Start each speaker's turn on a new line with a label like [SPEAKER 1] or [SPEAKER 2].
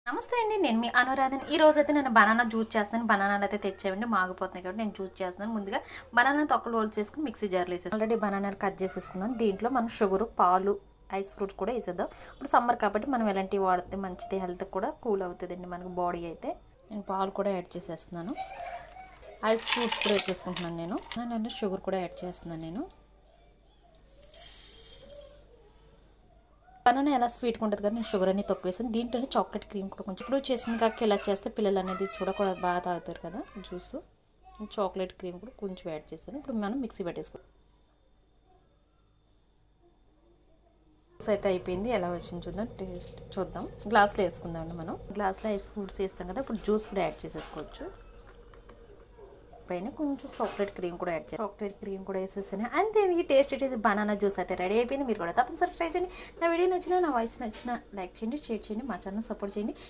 [SPEAKER 1] నమస్తే అండి, నేను మీ అనురాధని. ఈ రోజు అయితే నేను బనానా జ్యూస్ చేస్తాను. బనానాలు అయితే తెచ్చేవండి, మాగిపోతున్నాయి కాబట్టి నేను జ్యూస్ చేస్తున్నాను. ముందుగా బనానా తొక్కలు రోల్ చేసుకుని మిక్సీ జార్లో వేసేసి ఆల్రెడీ బనానాలు కట్ చేసేసుకున్నాను. దీంట్లో మనం షుగరు, పాలు, ఐస్ ఫ్రూట్స్ కూడా వేసేద్దాం. ఇప్పుడు సమ్మర్ కాబట్టి మనం ఎలాంటివి వాడితే మంచిది, హెల్త్ కూడా కూల్ అవుతుందండి మనకు బాడీ అయితే. నేను పాలు కూడా యాడ్ చేసేస్తున్నాను, ఐస్ ఫ్రూట్స్ కూడా వేసేసుకుంటున్నాను. నేను షుగర్ కూడా యాడ్ చేస్తున్నాను. నేను బనానా ఎలా స్వీట్గా ఉంటుంది కానీ నేను షుగర్ అనేది తక్కువ వేసాను. దీంట్లోనే చాక్లెట్ క్రీమ్ కూడా కొంచెం ఇప్పుడు చేసిన కాక ఇలా చేస్తే పిల్లలు అనేది కూడా బాగా తాగుతారు కదా జ్యూస్. చాక్లెట్ క్రీమ్ కూడా కొంచెం యాడ్ చేశాను. ఇప్పుడు మనం మిక్సీ పెట్టేసుకో. జ్యూస్ అయితే అయిపోయింది. ఎలా వచ్చింది చూద్దాం, టేస్ట్ చూద్దాం. గ్లాస్లో వేసుకుందామండి. మనం గ్లాస్లో ఐస్ ఫ్రూట్స్ వేస్తాం కదా, ఇప్పుడు జ్యూస్ కూడా యాడ్ చేసేసుకోవచ్చు. పైన కొంచెం చాక్లెట్ క్రీమ్ కూడా యాడ్ చేయాలి. చాక్లెట్ క్రీమ్ కూడా వేసేసాను. అంతే, ఈ taste it is banana juice అయితే రెడీ అయిపోయింది. మీరు కూడా తప్పనిసరి ట్రై చేయండి. నా వీడియో నచ్చినా, నా వాయిస్ నచ్చినా లైక్ చేయండి, షేర్ చేయండి, మా ఛానల్ సపోర్ట్ చేయండి.